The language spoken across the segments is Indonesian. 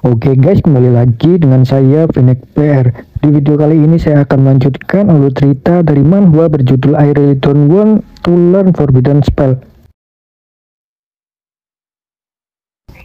Oke guys, kembali lagi dengan saya Fenek PR. Di video kali ini saya akan melanjutkan alur cerita dari manhwa berjudul I Really Don't Want to Learn Forbidden Spell.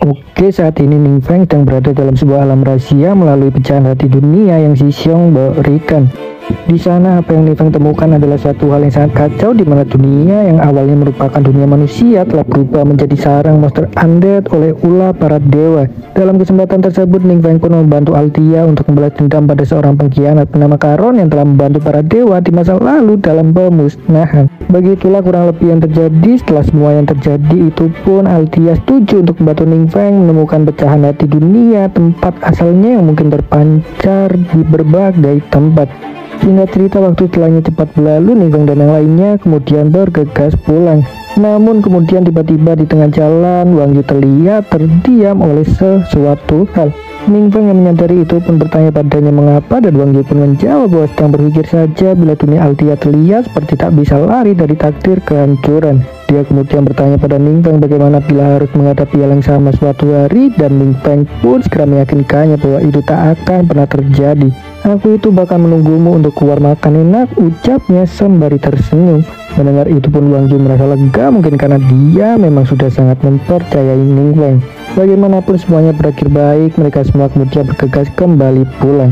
Oke, saat ini Ning Feng sedang berada dalam sebuah alam rahasia melalui pecahan hati dunia yang Si Xiong berikan. Di sana apa yang Ning Feng temukan adalah suatu hal yang sangat kacau, di mana dunia yang awalnya merupakan dunia manusia telah berubah menjadi sarang monster undead oleh ulah para dewa. Dalam kesempatan tersebut, Ning Feng pun membantu Althea untuk membalas dendam pada seorang pengkhianat bernama Karon yang telah membantu para dewa di masa lalu dalam pemusnahan. Begitulah kurang lebih yang terjadi. Setelah semua yang terjadi itu pun, Althea setuju untuk membantu Ning Feng menemukan pecahan hati dunia, tempat asalnya yang mungkin terpancar di berbagai tempat. Singkat cerita, waktu setelahnya cepat berlalu. Ning Feng dan yang lainnya kemudian bergegas pulang. Namun kemudian tiba-tiba di tengah jalan, Wang Yu terlihat terdiam oleh sesuatu hal. Ning Feng yang menyadari itu pun bertanya padanya mengapa, dan Wang Yu pun menjawab bahwa sedang berpikir saja bila dunia Althea terlihat seperti tak bisa lari dari takdir kehancuran. Dia kemudian bertanya pada Ning Feng bagaimana bila harus menghadapi hal yang sama suatu hari, dan Ning Feng pun segera meyakinkannya bahwa itu tak akan pernah terjadi. Aku itu bahkan menunggumu untuk keluar makan enak, ucapnya sembari tersenyum. Mendengar itu pun Wang Yu merasa lega, mungkin karena dia memang sudah sangat mempercayai Ning Feng. Bagaimanapun semuanya berakhir baik, mereka semua kemudian bergegas kembali pulang.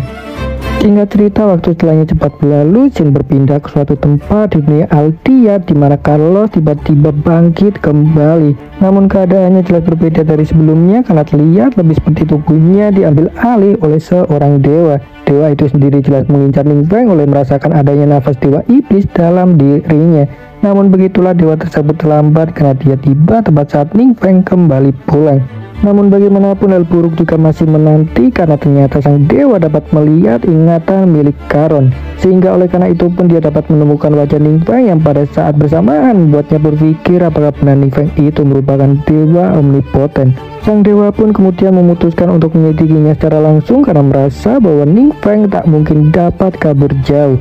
Singkat cerita, waktu setelahnya cepat berlalu. Jin berpindah ke suatu tempat di dunia Althea di mana Carlos tiba-tiba bangkit kembali. Namun keadaannya jelas berbeda dari sebelumnya karena terlihat lebih seperti tubuhnya diambil alih oleh seorang dewa. Dewa itu sendiri jelas mengincar Ning Feng oleh merasakan adanya nafas dewa iblis dalam dirinya. Namun begitulah, dewa tersebut terlambat karena dia tiba tepat saat Ning Feng kembali pulang. Namun bagaimanapun hal buruk juga masih menanti karena ternyata sang dewa dapat melihat ingatan milik Karon, sehingga oleh karena itu pun dia dapat menemukan wajah Ning Feng yang pada saat bersamaan membuatnya berpikir apakah benar Ning Feng itu merupakan dewa omnipoten. Sang dewa pun kemudian memutuskan untuk menyelidikinya secara langsung karena merasa bahwa Ning Feng tak mungkin dapat kabur jauh.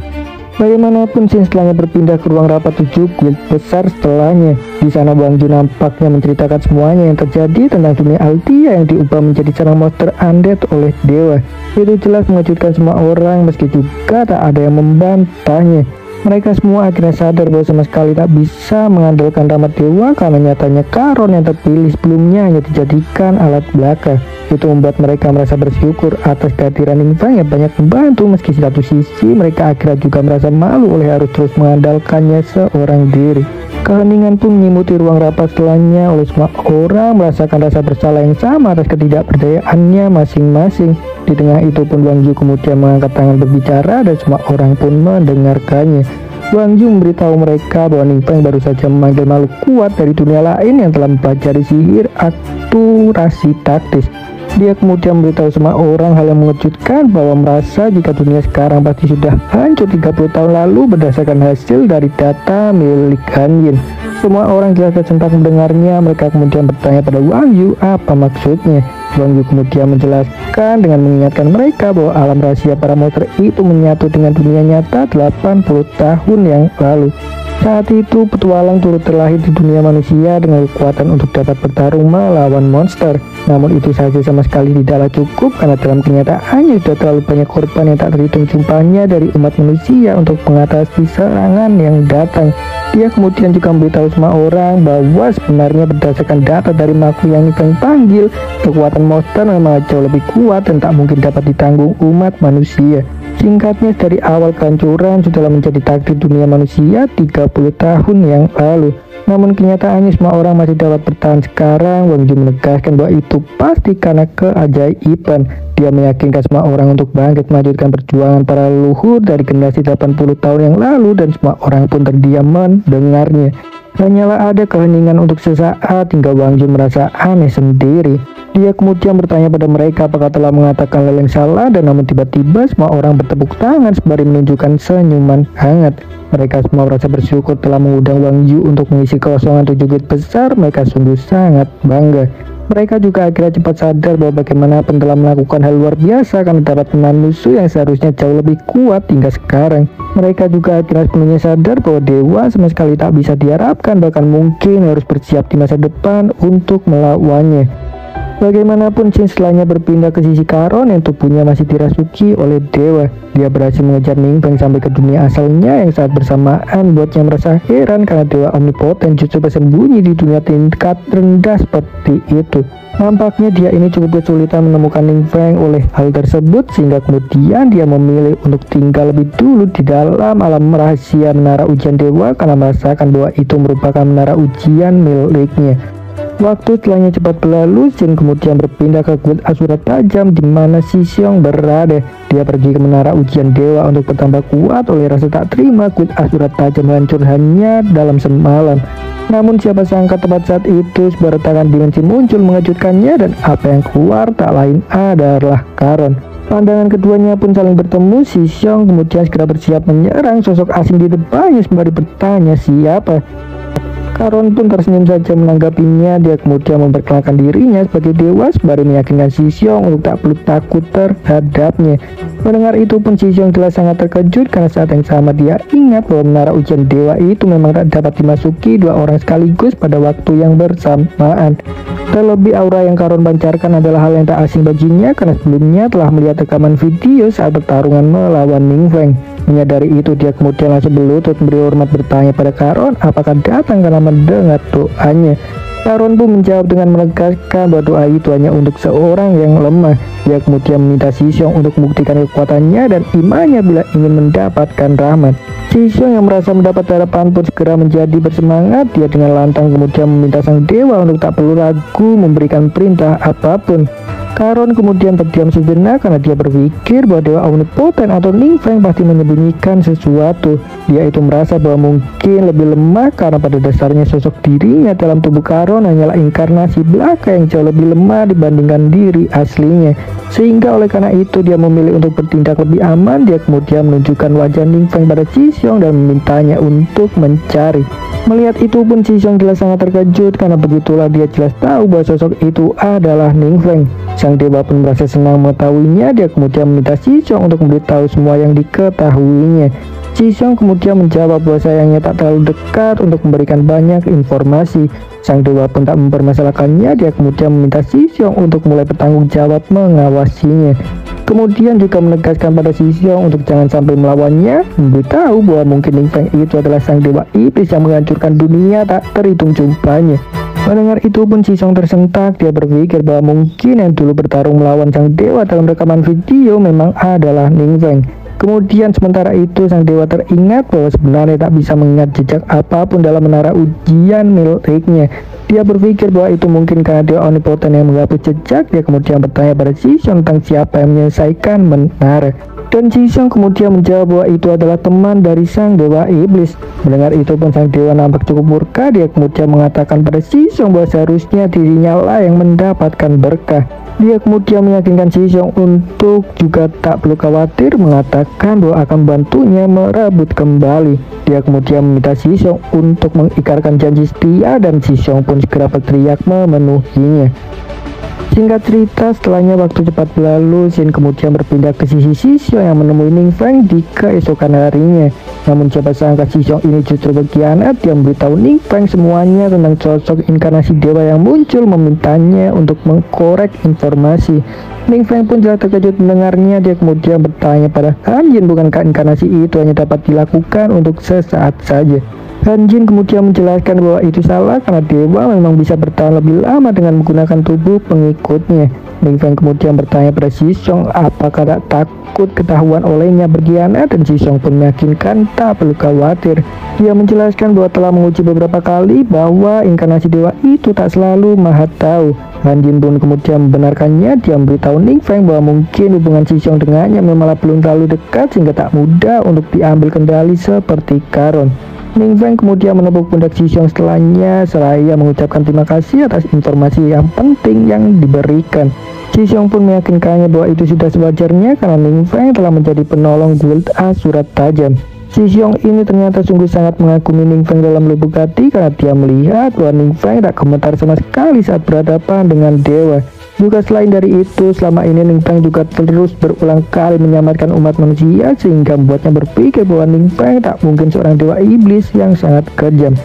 Bagaimanapun, Shin setelahnya berpindah ke ruang rapat 7 guild besar setelahnya. Di sana Wang Yu nampaknya menceritakan semuanya yang terjadi tentang dunia Althea yang diubah menjadi sarang monster undead oleh dewa. Itu jelas mengejutkan semua orang, meski juga tak ada yang membantahnya. Mereka semua akhirnya sadar bahwa sama sekali tak bisa mengandalkan rahmat dewa karena nyatanya Karon yang terpilih sebelumnya hanya dijadikan alat belaka. Itu membuat mereka merasa bersyukur atas kehadiran Ning Feng yang banyak membantu, meski di satu sisi mereka akhirnya juga merasa malu oleh harus terus mengandalkannya seorang diri. Keheningan pun menyimuti ruang rapat setelahnya, oleh semua orang merasakan rasa bersalah yang sama atas ketidakberdayaannya masing-masing. Di tengah itu pun Wang Yu kemudian mengangkat tangan berbicara dan semua orang pun mendengarkannya. Wang Yu memberitahu mereka bahwa Ning Feng baru saja memanggil makhluk kuat dari dunia lain yang telah mempelajari sihir akurasi taktis. Dia kemudian memberitahu semua orang hal yang mengejutkan, bahwa merasa jika dunia sekarang pasti sudah hancur 30 tahun lalu berdasarkan hasil dari data milik Han Yin. Semua orang jelas tersentak mendengarnya. Mereka kemudian bertanya pada Wang Yu apa maksudnya. Wang Yu kemudian menjelaskan dengan mengingatkan mereka bahwa alam rahasia para monster itu menyatu dengan dunia nyata 80 tahun yang lalu. Saat itu petualang turut terlahir di dunia manusia dengan kekuatan untuk dapat bertarung melawan monster. Namun itu saja sama sekali tidaklah cukup, karena dalam kenyataannya sudah terlalu banyak korban yang tak terhitung jumlahnya dari umat manusia untuk mengatasi serangan yang datang. Dia kemudian juga memberitahu semua orang bahwa sebenarnya berdasarkan data dari makhluk yang Ning Feng panggil, kekuatan monster memang jauh lebih kuat dan tak mungkin dapat ditanggung umat manusia. Singkatnya, dari awal kehancuran sudahlah menjadi takdir dunia manusia 30 tahun yang lalu. Namun kenyataannya semua orang masih dapat bertahan sekarang. Wang Yu menegaskan bahwa itu pasti karena keajaiban. Dia meyakinkan semua orang untuk bangkit melanjutkan perjuangan para leluhur dari generasi 80 tahun yang lalu, dan semua orang pun terdiam mendengarnya. Hanyalah ada keheningan untuk sesaat hingga Wang Yu merasa aneh sendiri. Dia kemudian bertanya pada mereka apakah telah mengatakan hal yang salah, dan namun tiba-tiba semua orang bertepuk tangan sembari menunjukkan senyuman hangat. Mereka semua merasa bersyukur telah mengundang Wang Yu untuk mengisi kosongan 7 guild besar. Mereka sungguh sangat bangga. Mereka juga akhirnya cepat sadar bahwa bagaimanapun telah melakukan hal luar biasa karena dapat menahan musuh yang seharusnya jauh lebih kuat hingga sekarang. Mereka juga akhirnya sepenuhnya sadar bahwa dewa sama sekali tak bisa diharapkan, bahkan mungkin harus bersiap di masa depan untuk melawannya. Bagaimanapun Shin setelahnya berpindah ke sisi Karon yang tubuhnya masih dirasuki oleh dewa. Dia berhasil mengejar Ning Feng sampai ke dunia asalnya yang saat bersamaan buatnya merasa heran karena dewa omnipoten justru bersembunyi di dunia tingkat rendah seperti itu. Nampaknya dia ini cukup kesulitan menemukan Ning Feng. Oleh hal tersebut sehingga kemudian dia memilih untuk tinggal lebih dulu di dalam alam rahasia menara ujian dewa karena merasakan bahwa itu merupakan menara ujian miliknya. Waktu setelahnya cepat berlalu, Shin kemudian berpindah ke Guild Asura Tajam di mana Shishong berada. Dia pergi ke menara ujian dewa untuk bertambah kuat. Oleh rasa tak terima, Guild Asura Tajam hancur hanya dalam semalam. Namun siapa sangka tepat saat itu sebuah retakan dimensi muncul mengejutkannya dan apa yang keluar tak lain adalah Karon. Pandangan keduanya pun saling bertemu. Shishong kemudian segera bersiap menyerang sosok asing di depannya sembari bertanya siapa. Karon pun tersenyum saja menanggapinya. Dia kemudian memperkenalkan dirinya sebagai dewa sembari meyakinkan Shishong untuk tak perlu takut terhadapnya. Mendengar itu pun Shishong jelas sangat terkejut karena saat yang sama dia ingat bahwa menara ujian dewa itu memang tak dapat dimasuki dua orang sekaligus pada waktu yang bersamaan. Terlebih aura yang Karon pancarkan adalah hal yang tak asing baginya karena sebelumnya telah melihat rekaman video saat pertarungan melawan Ning Feng. Menyadari itu dia kemudian langsung berlutut memberi hormat bertanya pada Karon apakah datang karena mendengar doanya. Karon pun menjawab dengan menegaskan bahwa doa itu hanya untuk seorang yang lemah. Dia kemudian meminta Shishong untuk membuktikan kekuatannya dan imannya bila ingin mendapatkan rahmat. Shishong yang merasa mendapat harapan pun segera menjadi bersemangat. Dia dengan lantang kemudian meminta sang dewa untuk tak perlu ragu memberikan perintah apapun. Karon kemudian terdiam sejenak karena dia berpikir bahwa dewa omnipoten atau Ning Feng pasti menyembunyikan sesuatu. Dia itu merasa bahwa mungkin lebih lemah karena pada dasarnya sosok dirinya dalam tubuh Karon hanyalah inkarnasi belaka yang jauh lebih lemah dibandingkan diri aslinya. Sehingga oleh karena itu dia memilih untuk bertindak lebih aman. Dia kemudian menunjukkan wajah Ning Feng pada Shishong dan memintanya untuk mencari. Melihat itu pun Shishong jelas sangat terkejut karena begitulah dia jelas tahu bahwa sosok itu adalah Ning Feng. Sang dewa pun merasa senang mengetahuinya. Dia kemudian meminta Shishong untuk memberitahu semua yang diketahuinya. Shishong kemudian menjawab bahwa sayangnya tak terlalu dekat untuk memberikan banyak informasi. Sang dewa pun tak mempermasalahkannya. Dia kemudian meminta Shishong untuk mulai bertanggung jawab mengawasinya. Kemudian juga menegaskan pada Shishong untuk jangan sampai melawannya, memberitahu bahwa mungkin Ning Feng itu adalah sang dewa iblis yang menghancurkan dunia tak terhitung jumlahnya. Mendengar itu pun Shishong tersentak. Dia berpikir bahwa mungkin yang dulu bertarung melawan sang dewa dalam rekaman video memang adalah Ning Feng. Kemudian sementara itu sang dewa teringat bahwa sebenarnya tak bisa mengingat jejak apapun dalam menara ujian miliknya. Dia berpikir bahwa itu mungkin karena dewa omnipoten yang menghapus jejak. Dia kemudian bertanya pada Shishong tentang siapa yang menyelesaikan menara. Dan Shishong kemudian menjawab bahwa itu adalah teman dari sang dewa iblis. Mendengar itu pun sang dewa nampak cukup murka. Dia kemudian mengatakan pada Shishong bahwa seharusnya dirinya lah yang mendapatkan berkah. Dia kemudian meyakinkan Shishong untuk juga tak perlu khawatir, mengatakan bahwa akan membantunya merebut kembali. Dia kemudian meminta Shishong untuk mengikrarkan janji setia dan Shishong pun segera berteriak memenuhinya. Singkat cerita, setelahnya waktu cepat berlalu. Shin kemudian berpindah ke sisi Shishong yang menemui Ning Feng di keesokan harinya. Namun siapa sangka Shishong ini justru berkhianat. Dia memberitahu Ning Feng semuanya tentang sosok inkarnasi dewa yang muncul, memintanya untuk mengkorek informasi. Ning Feng pun jelas terkejut mendengarnya. Dia kemudian bertanya pada Han Jin, bukankah inkarnasi itu hanya dapat dilakukan untuk sesaat saja? Han Jin kemudian menjelaskan bahwa itu salah karena dewa memang bisa bertahan lebih lama dengan menggunakan tubuh pengikutnya. Ning Feng kemudian bertanya pada Shishong apakah tak takut ketahuan olehnya berkhianat, dan Shishong pun meyakinkan tak perlu khawatir. Dia menjelaskan bahwa telah menguji beberapa kali bahwa inkarnasi dewa itu tak selalu maha tahu. Han Jin pun kemudian membenarkannya. Dia memberitahu Ning Feng bahwa mungkin hubungan Shishong dengannya memang belum terlalu dekat sehingga tak mudah untuk diambil kendali seperti Karon. Ning Feng kemudian menepuk pundak Shishong setelahnya seraya mengucapkan terima kasih atas informasi yang penting yang diberikan. Shishong pun meyakinkannya bahwa itu sudah sewajarnya karena Ning Feng telah menjadi penolong Guild Asura Tajam. Shishong ini ternyata sungguh sangat mengagumi Ning Feng dalam lubuk hati karena dia melihat bahwa Ning Feng tak gemetar sama sekali saat berhadapan dengan dewa. Juga selain dari itu, selama ini Ning Feng juga terus berulang kali menyelamatkan umat manusia sehingga membuatnya berpikir bahwa Ning Feng tak mungkin seorang dewa iblis yang sangat kejam.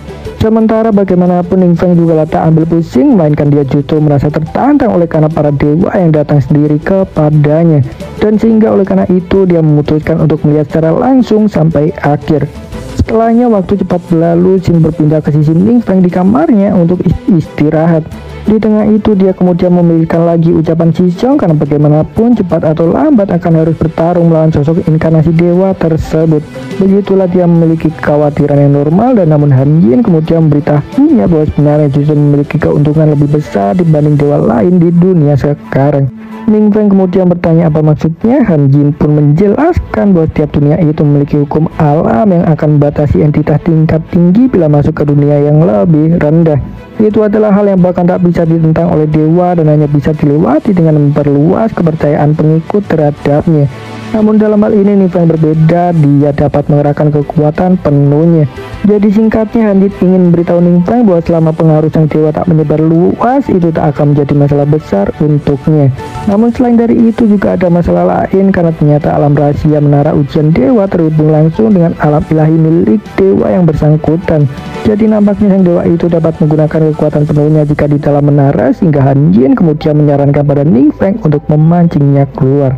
Sementara bagaimanapun Ning Feng juga tak ambil pusing, melainkan dia justru merasa tertantang oleh karena para dewa yang datang sendiri kepadanya. Dan sehingga oleh karena itu dia memutuskan untuk melihat secara langsung sampai akhir. Setelahnya waktu cepat berlalu, Jin berpindah ke sisi Ning Feng di kamarnya untuk istirahat. Di tengah itu dia kemudian memikirkan lagi ucapan Xizong karena bagaimanapun cepat atau lambat akan harus bertarung melawan sosok inkarnasi dewa tersebut. Begitulah dia memiliki kekhawatiran yang normal, dan namun Han Jin kemudian memberitahunya bahwa sebenarnya justru memiliki keuntungan lebih besar dibanding dewa lain di dunia sekarang. Ning Feng kemudian bertanya apa maksudnya. Han Jin pun menjelaskan bahwa setiap dunia itu memiliki hukum alam yang akan membatasi entitas tingkat tinggi bila masuk ke dunia yang lebih rendah. Itu adalah hal yang bahkan tak bisa ditentang oleh dewa dan hanya bisa dilewati dengan memperluas kepercayaan pengikut terhadapnya. Namun dalam hal ini Ning Feng berbeda, dia dapat mengerahkan kekuatan penuhnya. Jadi singkatnya, Han Jin ingin memberitahu Ning Feng bahwa selama pengaruh sang dewa tak menyebar luas, itu tak akan menjadi masalah besar untuknya. Namun selain dari itu juga ada masalah lain, karena ternyata alam rahasia menara ujian dewa terhubung langsung dengan alam ilahi milik dewa yang bersangkutan. Jadi nampaknya sang dewa itu dapat menggunakan kekuatan penuhnya jika di dalam menara, sehingga Han Jin kemudian menyarankan pada Ning Feng untuk memancingnya keluar.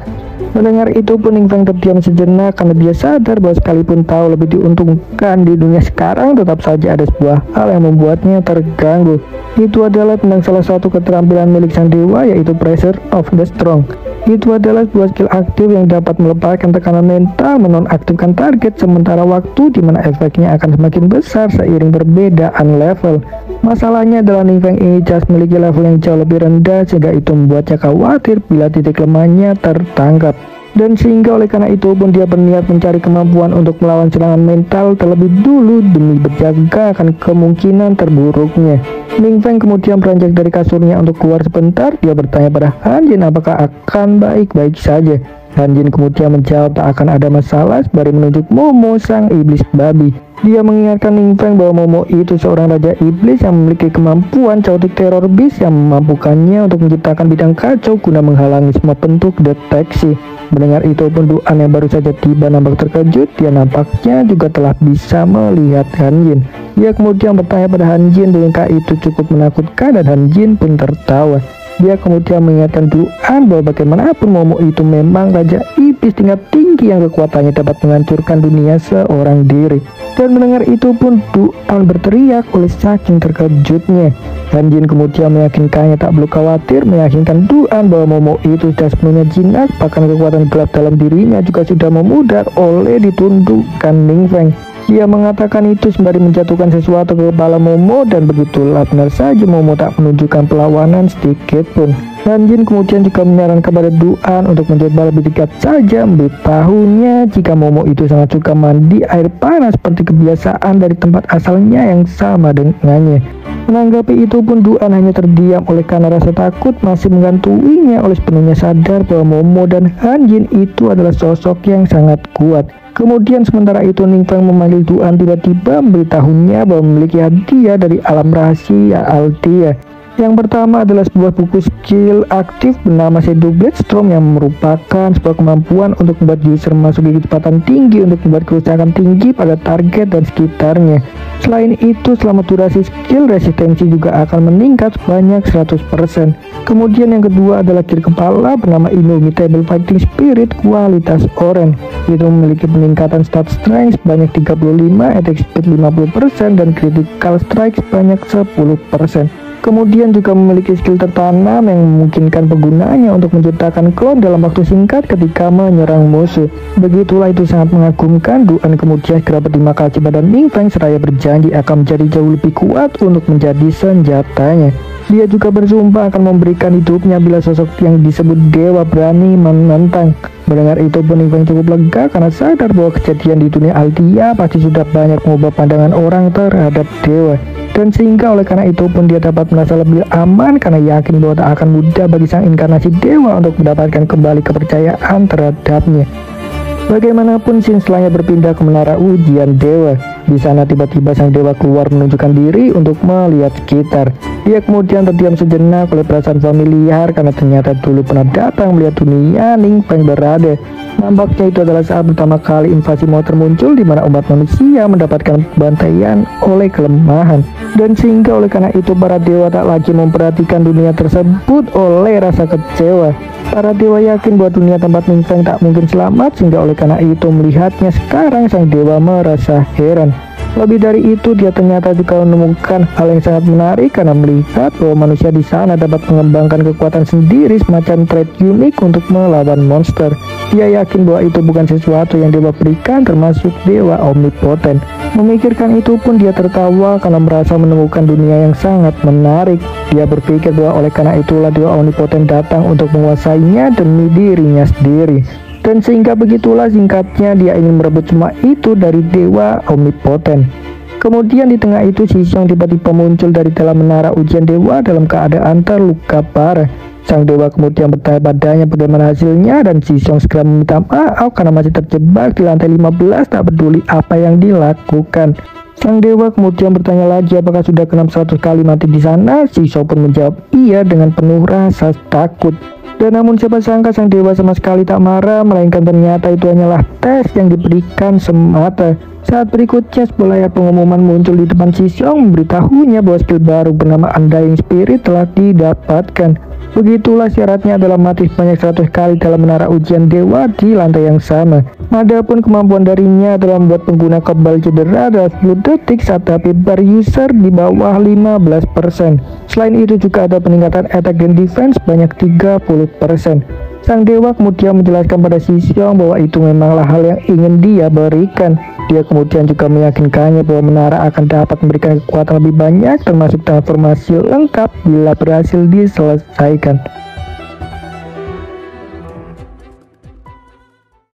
Mendengar itu pun Ning Feng terdiam sejenak karena dia sadar bahwa sekalipun tahu lebih diuntungkan di dunia sekarang, tetap saja ada sebuah hal yang membuatnya terganggu. Itu adalah tentang salah satu keterampilan milik sang dewa, yaitu Pressure of the Strong. Itu adalah sebuah skill aktif yang dapat melepaskan tekanan mental, menonaktifkan target sementara waktu, di mana efeknya akan semakin besar seiring perbedaan level. Masalahnya adalah Ning Feng ini just memiliki level yang jauh lebih rendah, sehingga itu membuatnya khawatir bila titik lemahnya tertangkap. Dan sehingga oleh karena itu pun dia berniat mencari kemampuan untuk melawan serangan mental terlebih dulu demi berjaga akan kemungkinan terburuknya. Ning Feng kemudian beranjak dari kasurnya untuk keluar sebentar. Dia bertanya pada Han Jin apakah akan baik-baik saja. Han Jin kemudian menjawab tak akan ada masalah sembari menunjuk Momo sang iblis babi. Dia mengingatkan Ning Feng bahwa Momo itu seorang raja iblis yang memiliki kemampuan Chaotic Terror Beast yang memampukannya untuk menciptakan bidang kacau guna menghalangi semua bentuk deteksi. Mendengar itu pun Duan yang baru saja tiba nampak terkejut. Dia nampaknya juga telah bisa melihat Han Jin. Dia kemudian bertanya pada Han Jin bukankah itu cukup menakutkan, dan Han Jin pun tertawa. Dia kemudian mengingatkan Duan bahwa bagaimanapun Momo itu memang raja iblis tingkat tinggi yang kekuatannya dapat menghancurkan dunia seorang diri. Dan mendengar itu pun Duan berteriak oleh saking terkejutnya. Han Jin kemudian meyakinkannya tak perlu khawatir, meyakinkan Duan bahwa Momo itu sudah sepenuhnya jinak, bahkan kekuatan gelap dalam dirinya juga sudah memudar oleh ditundukkan Ning Feng. Dia mengatakan itu sembari menjatuhkan sesuatu ke kepala Momo, dan begitulah benar saja Momo tak menunjukkan perlawanan sedikit pun. Han Jin kemudian juga menyarankan kepada Duan untuk mencoba lebih dekat saja, memberitahunya jika Momo itu sangat suka mandi air panas seperti kebiasaan dari tempat asalnya yang sama dengannya. Menanggapi itu pun Duan hanya terdiam oleh karena rasa takut masih menggantunginya, oleh sepenuhnya sadar bahwa Momo dan Han Jin itu adalah sosok yang sangat kuat. Kemudian sementara itu Ning Feng memanggil Duan, tiba-tiba memberitahunya bahwa memiliki hadiah dari alam rahasia Althea. Yang pertama adalah sebuah buku skill aktif bernama Shadow Blade Storm yang merupakan sebuah kemampuan untuk membuat user memasuki kecepatan tinggi untuk membuat kerusakan tinggi pada target dan sekitarnya. Selain itu, selama durasi skill, resistensi juga akan meningkat sebanyak 100%. Kemudian yang kedua adalah gear kepala bernama Indomitable Fighting Spirit kualitas Orange. Itu memiliki peningkatan stat strength sebanyak 35, attack speed 50%, dan critical strike sebanyak 10%. Kemudian juga memiliki skill tertanam yang memungkinkan penggunanya untuk menciptakan klon dalam waktu singkat ketika menyerang musuh. Begitulah itu sangat mengagumkan. Duan kemudian segera berterima kasih pada Ning Feng seraya berjanji akan menjadi jauh lebih kuat untuk menjadi senjatanya. Dia juga bersumpah akan memberikan hidupnya bila sosok yang disebut dewa berani menentang. Mendengar itu pun Ning Feng cukup lega karena sadar bahwa kejadian di dunia Althea pasti sudah banyak mengubah pandangan orang terhadap dewa. Dan sehingga oleh karena itu pun dia dapat merasa lebih aman karena yakin bahwa tak akan mudah bagi sang inkarnasi dewa untuk mendapatkan kembali kepercayaan terhadapnya. Bagaimanapun Shin setelahnya berpindah ke menara ujian dewa. Di sana tiba-tiba sang dewa keluar menunjukkan diri untuk melihat sekitar. Dia kemudian terdiam sejenak oleh perasaan familiar karena ternyata dulu pernah datang melihat dunia Ning Feng berada. Nampaknya itu adalah saat pertama kali invasi monster muncul di mana umat manusia mendapatkan pembantaian oleh kelemahan. Dan sehingga oleh karena itu para dewa tak lagi memperhatikan dunia tersebut oleh rasa kecewa. Para dewa yakin bahwa dunia tempat Ning Feng tak mungkin selamat, sehingga oleh karena itu melihatnya sekarang sang dewa merasa heran. Lebih dari itu, dia ternyata juga menemukan hal yang sangat menarik karena melihat bahwa manusia di sana dapat mengembangkan kekuatan sendiri semacam trait unik untuk melawan monster. Dia yakin bahwa itu bukan sesuatu yang dewa berikan, termasuk dewa omnipoten. Memikirkan itu pun dia tertawa karena merasa menemukan dunia yang sangat menarik. Dia berpikir bahwa oleh karena itulah dewa omnipoten datang untuk menguasainya demi dirinya sendiri. Dan sehingga begitulah singkatnya dia ingin merebut semua itu dari dewa omnipoten. Kemudian di tengah itu Xishong tiba-tiba muncul dari dalam menara ujian dewa dalam keadaan terluka parah. Sang dewa kemudian bertanya padanya bagaimana hasilnya, dan Xishong segera meminta maaf karena masih terjebak di lantai 15 tak peduli apa yang dilakukan. Sang dewa kemudian bertanya lagi apakah sudah ke-600 kali mati di sana. Xishong pun menjawab iya dengan penuh rasa takut. Dan namun siapa sangka sang dewa sama sekali tak marah, melainkan ternyata itu hanyalah tes yang diberikan semata. Saat berikutnya sebuah layar pengumuman muncul di depan Xishong memberitahunya bahwa skill baru bernama Undying Spirit telah didapatkan. Begitulah syaratnya adalah mati sebanyak 100 kali dalam menara ujian dewa di lantai yang sama. Adapun kemampuan darinya adalah membuat pengguna kebal cedera dalam 10 detik saat HP bar user di bawah 15%. Selain itu juga ada peningkatan attack dan defense banyak 30%. Sang dewa kemudian menjelaskan pada Xishong bahwa itu memanglah hal yang ingin dia berikan. Dia kemudian juga meyakinkannya bahwa menara akan dapat memberikan kekuatan lebih banyak, termasuk transformasi lengkap bila berhasil diselesaikan.